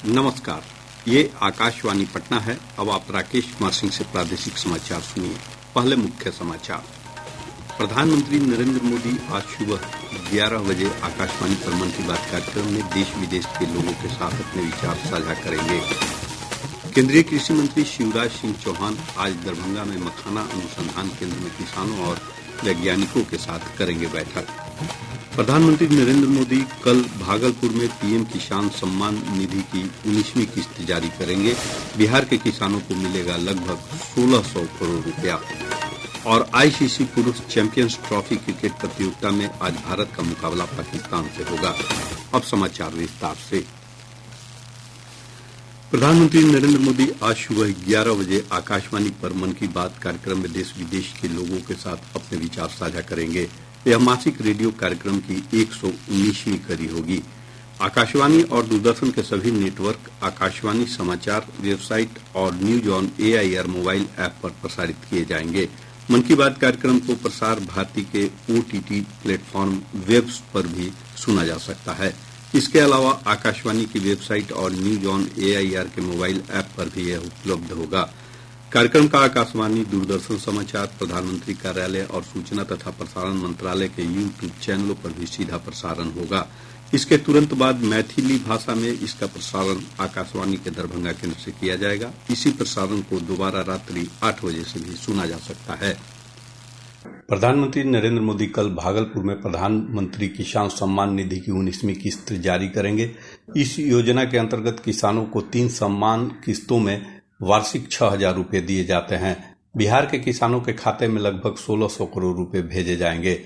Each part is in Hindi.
नमस्कार, ये आकाशवाणी पटना है। अब आप राकेश कुमार सिंह से प्रादेशिक समाचार सुनिए। पहले मुख्य समाचार। प्रधानमंत्री नरेंद्र मोदी आज सुबह 11 बजे आकाशवाणी पर मन की बात कार्यक्रम में देश विदेश के लोगों के साथ अपने विचार साझा करेंगे। केंद्रीय कृषि मंत्री शिवराज सिंह चौहान आज दरभंगा में मखाना अनुसंधान केंद्र में किसानों और वैज्ञानिकों के साथ करेंगे बैठक। प्रधानमंत्री नरेंद्र मोदी कल भागलपुर में पीएम किसान सम्मान निधि की 19वीं किस्त जारी करेंगे। बिहार के किसानों को मिलेगा लगभग 1600 करोड़ रुपया। और आईसीसी पुरुष चैंपियंस ट्रॉफी क्रिकेट प्रतियोगिता में आज भारत का मुकाबला पाकिस्तान से होगा। अब समाचार विस्तार से। प्रधानमंत्री नरेंद्र मोदी आज सुबह 11 बजे आकाशवाणी पर मन की बात कार्यक्रम में देश विदेश के लोगों के साथ अपने विचार साझा करेंगे। यह मासिक रेडियो कार्यक्रम की 119वीं कड़ी होगी। आकाशवाणी और दूरदर्शन के सभी नेटवर्क आकाशवाणी समाचार वेबसाइट और news on AIR mobile app पर प्रसारित किए जाएंगे। मन की बात कार्यक्रम को प्रसार भारती के ओटीटी प्लेटफॉर्म वेब्स पर भी सुना जा सकता है। इसके अलावा आकाशवाणी की वेबसाइट और न्यूज ऑन एआईआर के मोबाइल ऐप पर भी यह उपलब्ध होगा। कार्यक्रम का आकाशवाणी, दूरदर्शन समाचार, प्रधानमंत्री कार्यालय और सूचना तथा प्रसारण मंत्रालय के यूट्यूब चैनलों पर भी सीधा प्रसारण होगा। इसके तुरंत बाद मैथिली भाषा में इसका प्रसारण आकाशवाणी के दरभंगा केंद्र से किया जाएगा। इसी प्रसारण को दोबारा रात्रि 8 बजे से भी सुना जा सकता है। प्रधानमंत्री नरेंद्र मोदी कल भागलपुर में प्रधानमंत्री किसान सम्मान निधि की 19वीं किस्त जारी करेंगे। इस योजना के अंतर्गत किसानों को 3 सम्मान किस्तों में वार्षिक 6,000 रुपये दिए जाते हैं। बिहार के किसानों के खाते में लगभग 1600 करोड़ रुपये भेजे जाएंगे।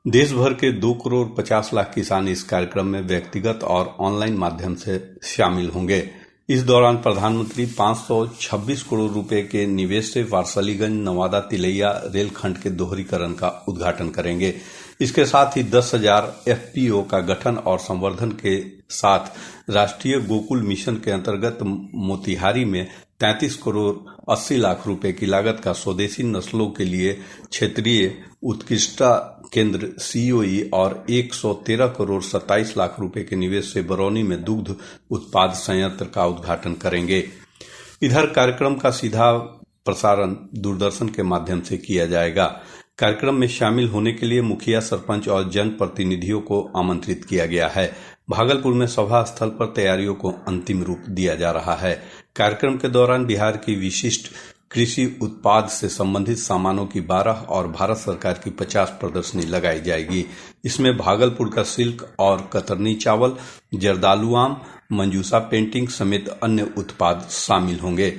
देश भर के 2 करोड़ 50 लाख किसान इस कार्यक्रम में व्यक्तिगत और ऑनलाइन माध्यम से शामिल होंगे। इस दौरान प्रधानमंत्री 526 करोड़ रुपए के निवेश से वारसलीगंज नवादा तिलैया रेलखंड के दोहरीकरण का उद्घाटन करेंगे। इसके साथ ही 10,000 एफपीओ का गठन और संवर्धन के साथ राष्ट्रीय गोकुल मिशन के अंतर्गत मोतिहारी में 33 करोड़ 80 लाख रुपए की लागत का स्वदेशी नस्लों के लिए क्षेत्रीय उत्कृष्टता केंद्र सीओई और 113 करोड़ 27 लाख रुपए के निवेश से बरौनी में दुग्ध उत्पाद संयंत्र का उद्घाटन करेंगे। इधर कार्यक्रम का सीधा प्रसारण दूरदर्शन के माध्यम से किया जाएगा। कार्यक्रम में शामिल होने के लिए मुखिया, सरपंच और जनप्रतिनिधियों को आमंत्रित किया गया है। भागलपुर में सभा स्थल पर तैयारियों को अंतिम रूप दिया जा रहा है। कार्यक्रम के दौरान बिहार की विशिष्ट कृषि उत्पाद से संबंधित सामानों की 12 और भारत सरकार की 50 प्रदर्शनी लगाई जाएगी। इसमें भागलपुर का सिल्क और कतरनी चावल, जर्दालू आम, मंजूसा पेंटिंग समेत अन्य उत्पाद शामिल होंगे।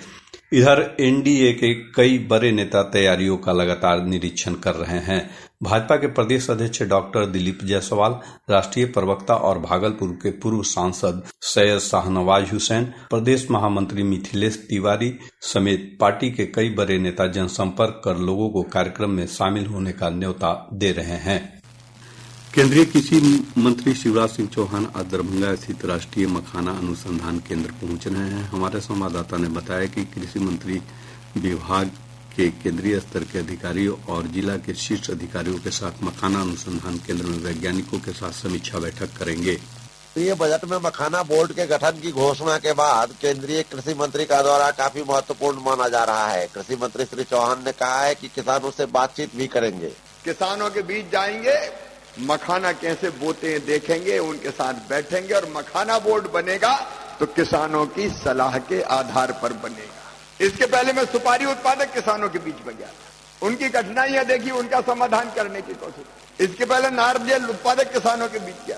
इधर एनडीए के कई बड़े नेता तैयारियों का लगातार निरीक्षण कर रहे हैं। भाजपा के प्रदेश अध्यक्ष डॉक्टर दिलीप जायसवाल, राष्ट्रीय प्रवक्ता और भागलपुर के पूर्व सांसद सैयद शाहनवाज हुसैन, प्रदेश महामंत्री मिथिलेश तिवारी समेत पार्टी के कई बड़े नेता जनसंपर्क कर लोगों को कार्यक्रम में शामिल होने का न्योता दे रहे हैं। केंद्रीय कृषि मंत्री शिवराज सिंह चौहान आज दरभंगा स्थित राष्ट्रीय मखाना अनुसंधान केंद्र पहुंच रहे हैं। हमारे संवाददाता ने बताया कि कृषि मंत्री विभाग के केंद्रीय स्तर के अधिकारियों और जिला के शीर्ष अधिकारियों के साथ मखाना अनुसंधान केंद्र में वैज्ञानिकों के साथ समीक्षा बैठक करेंगे। केंद्रीय बजट में मखाना बोर्ड के गठन की घोषणा के बाद केंद्रीय कृषि मंत्री का दौरा काफी महत्वपूर्ण माना जा रहा है। कृषि मंत्री श्री चौहान ने कहा है कि किसानों से बातचीत भी करेंगे। किसानों के बीच जाएंगे, मखाना कैसे बोते हैं देखेंगे, उनके साथ बैठेंगे और मखाना बोर्ड बनेगा तो किसानों की सलाह के आधार पर बनेगा। इसके पहले मैं सुपारी उत्पादक किसानों के बीच में गया, उनकी कठिनाइयां देखी, उनका समाधान करने की कोशिश। इसके पहले नारियल उत्पादक किसानों के बीच गया।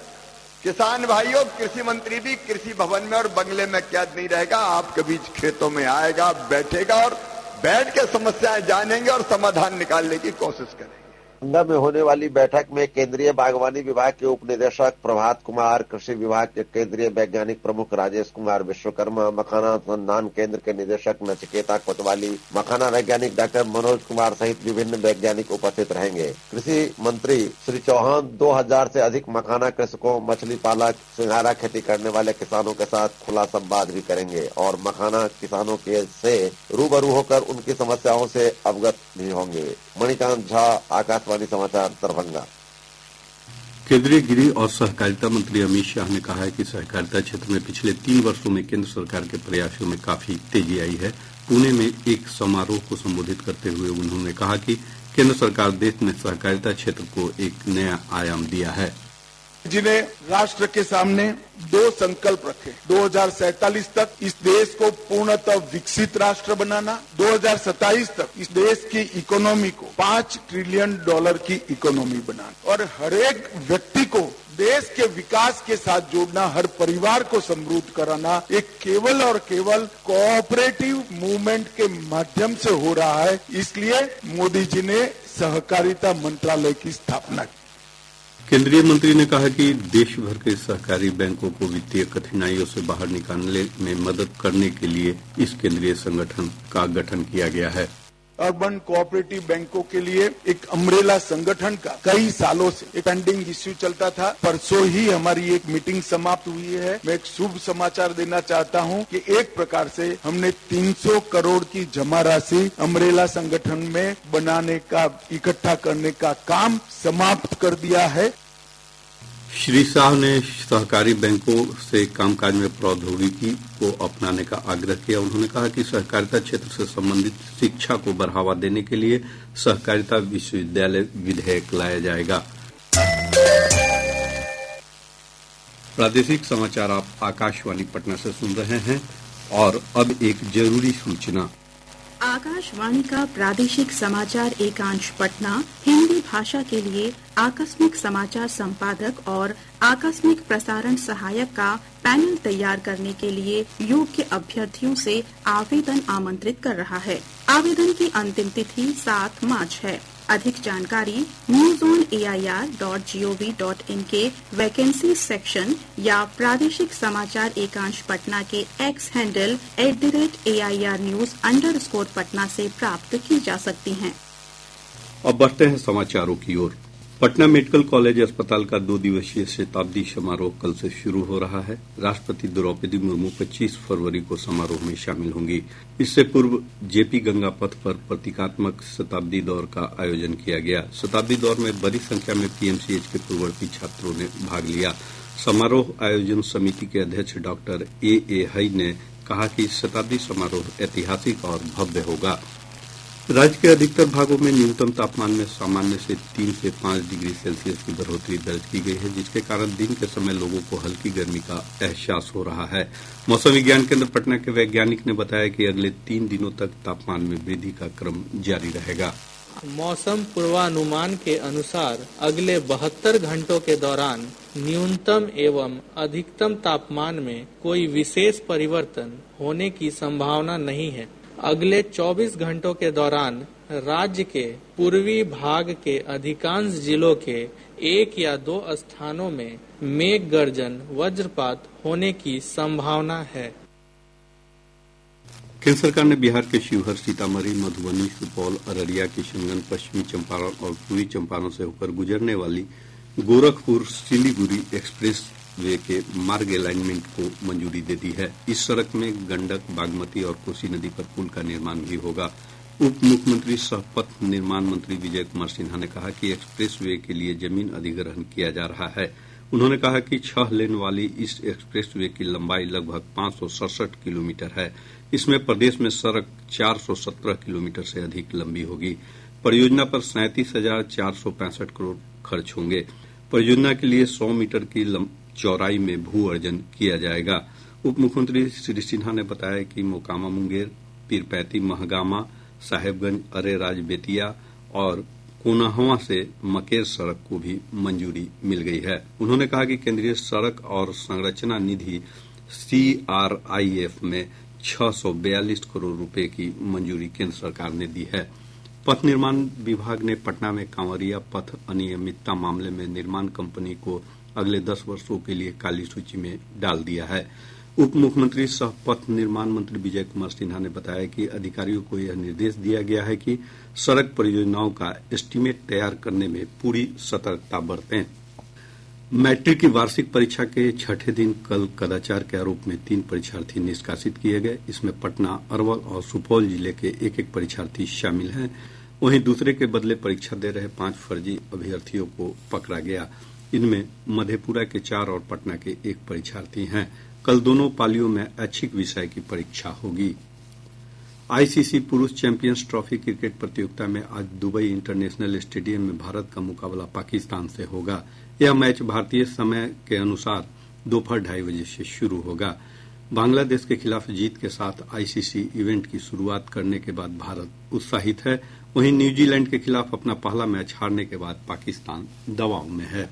किसान भाइयों, कृषि मंत्री भी कृषि भवन में और बंगले में कैद नहीं रहेगा, आपके बीच खेतों में आएगा, बैठेगा और बैठ के समस्याएं जानेंगे और समाधान निकालने की कोशिश करेंगे। दरभंगा में होने वाली बैठक में केंद्रीय बागवानी विभाग के उप निदेशक प्रभात कुमार, कृषि विभाग के केंद्रीय वैज्ञानिक प्रमुख राजेश कुमार विश्वकर्मा, मखाना अनुसंधान केंद्र के निदेशक नचिकेता कोतवाली, मखाना वैज्ञानिक डॉक्टर मनोज कुमार सहित विभिन्न वैज्ञानिक उपस्थित रहेंगे। कृषि मंत्री श्री चौहान 2000 से अधिक मखाना कृषकों, मछली पालक, सिंघाड़ा खेती करने वाले किसानों के साथ खुला संवाद भी करेंगे और मखाना किसानों के से रूबरू होकर उनकी समस्याओं से अवगत भी होंगे। मणिकांत झा, आकाशवाणी समाचार, दरभंगा। केंद्रीय गृह और सहकारिता मंत्री अमित शाह ने कहा है कि सहकारिता क्षेत्र में पिछले 3 वर्षों में केंद्र सरकार के प्रयासों में काफी तेजी आई है। पुणे में एक समारोह को संबोधित करते हुए उन्होंने कहा कि केंद्र सरकार देश में सहकारिता क्षेत्र को एक नया आयाम दिया है। जिन्हें राष्ट्र के सामने 2 संकल्प रखे, 2047 तक इस देश को पूर्णतः विकसित राष्ट्र बनाना, 2027 तक इस देश की इकोनॉमी को $5 ट्रिलियन की इकोनॉमी बनाना और हर एक व्यक्ति को देश के विकास के साथ जोड़ना, हर परिवार को समृद्ध कराना एक केवल और केवल कोऑपरेटिव मूवमेंट के माध्यम से हो रहा है। इसलिए मोदी जी ने सहकारिता मंत्रालय की स्थापना की। केंद्रीय मंत्री ने कहा कि देश भर के सहकारी बैंकों को वित्तीय कठिनाइयों से बाहर निकालने में मदद करने के लिए इस केंद्रीय संगठन का गठन किया गया है। अर्बन कोऑपरेटिव बैंकों के लिए एक अम्ब्रेला संगठन का कई सालों से एक पेंडिंग इश्यू चलता था। परसों ही हमारी एक मीटिंग समाप्त हुई है। मैं एक शुभ समाचार देना चाहता हूं कि एक प्रकार से हमने 300 करोड़ की जमा राशि अम्ब्रेला संगठन में बनाने का, इकट्ठा करने का काम समाप्त कर दिया है। श्री शाह ने सहकारी बैंकों से कामकाज में प्रौद्योगिकी को अपनाने का आग्रह किया। उन्होंने कहा कि सहकारिता क्षेत्र से संबंधित शिक्षा को बढ़ावा देने के लिए सहकारिता विश्वविद्यालय विधेयक लाया जाएगा। प्रादेशिक समाचार आप आकाशवाणी पटना से सुन रहे हैं और अब एक जरूरी सूचना। आकाशवाणी का प्रादेशिक समाचार एकांश पटना हिंदी भाषा के लिए आकस्मिक समाचार संपादक और आकस्मिक प्रसारण सहायक का पैनल तैयार करने के लिए योग्य अभ्यर्थियों से आवेदन आमंत्रित कर रहा है। आवेदन की अंतिम तिथि 7 मार्च है। अधिक जानकारी newzoneair.gov.in के वैकेंसी सेक्शन या प्रादेशिक समाचार एकांश पटना के एक्स हैंडल @AIRnews_पटना से प्राप्त की जा सकती हैं। अब बढ़ते हैं समाचारों की ओर। पटना मेडिकल कॉलेज अस्पताल का 2 दिवसीय शताब्दी समारोह कल से शुरू हो रहा है। राष्ट्रपति द्रौपदी मुर्मू 25 फरवरी को समारोह में शामिल होंगी। इससे पूर्व जेपी गंगा पथ पर प्रतीकात्मक शताब्दी दौड़ का आयोजन किया गया। शताब्दी दौड़ में बड़ी संख्या में पीएमसीएच के पूर्ववर्ती छात्रों ने भाग लिया। समारोह आयोजन समिति के अध्यक्ष डॉक्टर ए हई ने कहा कि शताब्दी समारोह ऐतिहासिक और भव्य होगा। राज्य के अधिकतर भागों में न्यूनतम तापमान में सामान्य से 3 से 5 डिग्री सेल्सियस की बढ़ोतरी दर्ज की गई है, जिसके कारण दिन के समय लोगों को हल्की गर्मी का एहसास हो रहा है। मौसम विज्ञान केंद्र पटना के वैज्ञानिक ने बताया कि अगले 3 दिनों तक तापमान में वृद्धि का क्रम जारी रहेगा। मौसम पूर्वानुमान के अनुसार अगले 72 घंटों के दौरान न्यूनतम एवं अधिकतम तापमान में कोई विशेष परिवर्तन होने की संभावना नहीं है। अगले 24 घंटों के दौरान राज्य के पूर्वी भाग के अधिकांश जिलों के 1 या 2 स्थानों में मेघ गर्जन वज्रपात होने की संभावना है। केंद्र सरकार ने बिहार के शिवहर, सीतामढ़ी, मधुबनी, सुपौल, अररिया, किशनगंज, पश्चिमी चंपारण और पूर्वी चंपारण से होकर गुजरने वाली गोरखपुर सिलीगुड़ी एक्सप्रेस वे के मार्ग अलाइनमेंट को मंजूरी दे दी है। इस सड़क में गंडक, बागमती और कोसी नदी पर पुल का निर्माण भी होगा। उप मुख्यमंत्री सह पथ निर्माण मंत्री विजय कुमार सिन्हा ने कहा कि एक्सप्रेस वे के लिए जमीन अधिग्रहण किया जा रहा है। उन्होंने कहा कि 6 लेन वाली इस एक्सप्रेस वे की लंबाई लगभग 567 किलोमीटर है। इसमें प्रदेश में सड़क 417 किलोमीटर से अधिक लंबी होगी। परियोजना पर 37,465 करोड़ खर्च होंगे। परियोजना के लिए 100 मीटर की चौड़ाई में भू अर्जन किया जाएगा। उप मुख्यमंत्री श्री सिन्हा ने बताया कि मोकामा मुंगेर, पीरपैंती महगामा, साहेबगंज, अरेराज बेतिया और कोनाहवा से मकेर सड़क को भी मंजूरी मिल गई है। उन्होंने कहा कि केंद्रीय सड़क और संरचना निधि CRIF में 642 करोड़ रुपए की मंजूरी केंद्र सरकार ने दी है। पथ निर्माण विभाग ने पटना में कांवरिया पथ अनियमितता मामले में निर्माण कंपनी को अगले 10 वर्षों के लिए काली सूची में डाल दिया है। उप मुख्यमंत्री सह पथ निर्माण मंत्री विजय कुमार सिन्हा ने बताया कि अधिकारियों को यह निर्देश दिया गया है कि सड़क परियोजनाओं का एस्टीमेट तैयार करने में पूरी सतर्कता बरतें। मैट्रिक की वार्षिक परीक्षा के छठे दिन कल कदाचार के आरोप में 3 परीक्षार्थी निष्कासित किए गए। इसमें पटना, अरवल और सुपौल जिले के एक परीक्षार्थी शामिल हैं। वहीं दूसरे के बदले परीक्षा दे रहे 5 फर्जी अभ्यर्थियों को पकड़ा गया। इनमें मधेपुरा के 4 और पटना के 1 परीक्षार्थी हैं। कल दोनों पालियों में ऐच्छिक विषय की परीक्षा होगी। आईसीसी पुरुष चैंपियंस ट्रॉफी क्रिकेट प्रतियोगिता में आज दुबई इंटरनेशनल स्टेडियम में भारत का मुकाबला पाकिस्तान से होगा। यह मैच भारतीय समय के अनुसार दोपहर 2:30 बजे से शुरू होगा। बांग्लादेश के खिलाफ जीत के साथ आईसीसी इवेंट की शुरुआत करने के बाद भारत उत्साहित है। वहीं न्यूजीलैंड के खिलाफ अपना पहला मैच हारने के बाद पाकिस्तान दबाव में है।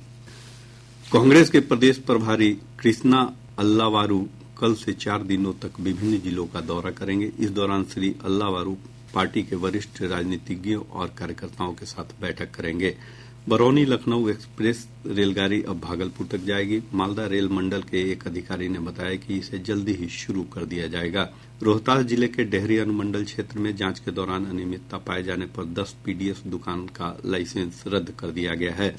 कांग्रेस के प्रदेश प्रभारी कृष्णा अल्लावारू कल से 4 दिनों तक विभिन्न जिलों का दौरा करेंगे। इस दौरान श्री अल्लावारू पार्टी के वरिष्ठ राजनीतिज्ञों और कार्यकर्ताओं के साथ बैठक करेंगे। बरौनी लखनऊ एक्सप्रेस रेलगाड़ी अब भागलपुर तक जाएगी। मालदा रेल मंडल के एक अधिकारी ने बताया कि इसे जल्दी ही शुरू कर दिया जाएगा। रोहतास जिले के डेहरी अनुमंडल क्षेत्र में जांच के दौरान अनियमितता पाए जाने पर 10 पीडीएस दुकान का लाइसेंस रद्द कर दिया गया है।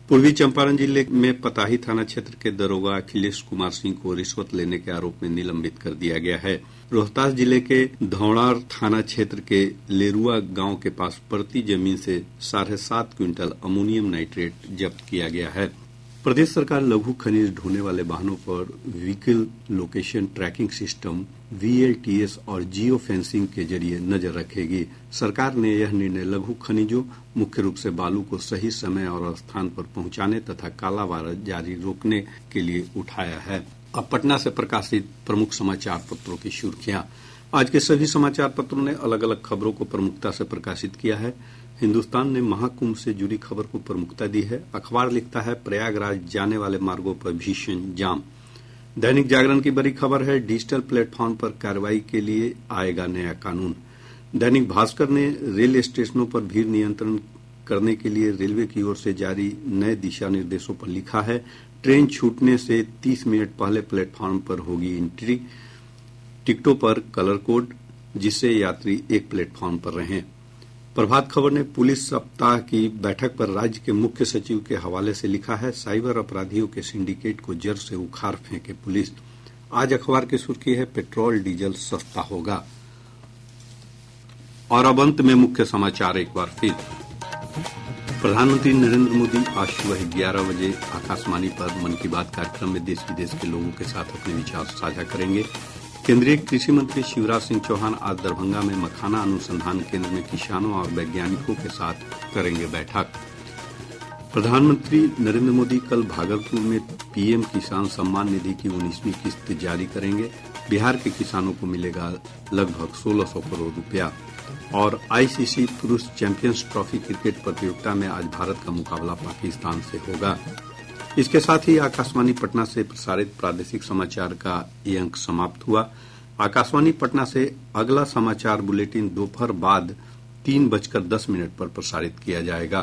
पूर्वी चंपारण जिले में पताही थाना क्षेत्र के दरोगा अखिलेश कुमार सिंह को रिश्वत लेने के आरोप में निलंबित कर दिया गया है। रोहतास जिले के धौड़ार थाना क्षेत्र के लेरुआ गांव के पास पड़ती जमीन से 7.5 क्विंटल अमोनियम नाइट्रेट जब्त किया गया है। प्रदेश सरकार लघु खनिज ढोने वाले वाहनों पर vehicle location tracking system VLTS और जियो फेंसिंग के जरिए नजर रखेगी। सरकार ने यह निर्णय लघु खनिजों, मुख्य रूप से बालू को सही समय और स्थान पर पहुंचाने तथा कालाबाजारी रोकने के लिए उठाया है। अब पटना से प्रकाशित प्रमुख समाचार पत्रों की सुर्खियां। आज के सभी समाचार पत्रों ने अलग अलग खबरों को प्रमुखता से प्रकाशित किया है। हिन्दुस्तान ने महाकुंभ से जुड़ी खबर को प्रमुखता दी है। अखबार लिखता है प्रयागराज जाने वाले मार्गों पर भीषण जाम। दैनिक जागरण की बड़ी खबर है डिजिटल प्लेटफॉर्म पर कार्रवाई के लिए आएगा नया कानून। दैनिक भास्कर ने रेल स्टेशनों पर भीड़ नियंत्रण करने के लिए रेलवे की ओर से जारी नए दिशा निर्देशों पर लिखा है ट्रेन छूटने से 30 मिनट पहले प्लेटफॉर्म पर होगी एंट्री। टिकटों पर कलर कोड जिससे यात्री एक प्लेटफॉर्म पर रहें। प्रभात खबर ने पुलिस सप्ताह की बैठक पर राज्य के मुख्य सचिव के हवाले से लिखा है साइबर अपराधियों के सिंडिकेट को जड़ से उखाड़ फेंके पुलिस। आज अखबार की सुर्खी है पेट्रोल डीजल सस्ता होगा। और अब अंत में मुख्य समाचार एक बार फिर। प्रधानमंत्री नरेंद्र मोदी आज सुबह 11 बजे आकाशवाणी पर मन की बात कार्यक्रम में देश विदेश के लोगों के साथ अपने विचार साझा करेंगे। केंद्रीय कृषि मंत्री शिवराज सिंह चौहान आज दरभंगा में मखाना अनुसंधान केंद्र में किसानों और वैज्ञानिकों के साथ करेंगे बैठक। प्रधानमंत्री नरेंद्र मोदी कल भागलपुर में पीएम किसान सम्मान निधि की 19वीं किस्त जारी करेंगे। बिहार के किसानों को मिलेगा लगभग 1600 करोड़ रुपया। और आईसीसी पुरुष चैंपियंस ट्रॉफी क्रिकेट प्रतियोगिता में आज भारत का मुकाबला पाकिस्तान से होगा। इसके साथ ही आकाशवाणी पटना से प्रसारित प्रादेशिक समाचार का ये अंक समाप्त हुआ। आकाशवाणी पटना से अगला समाचार बुलेटिन दोपहर बाद 3:10 पर प्रसारित किया जाएगा।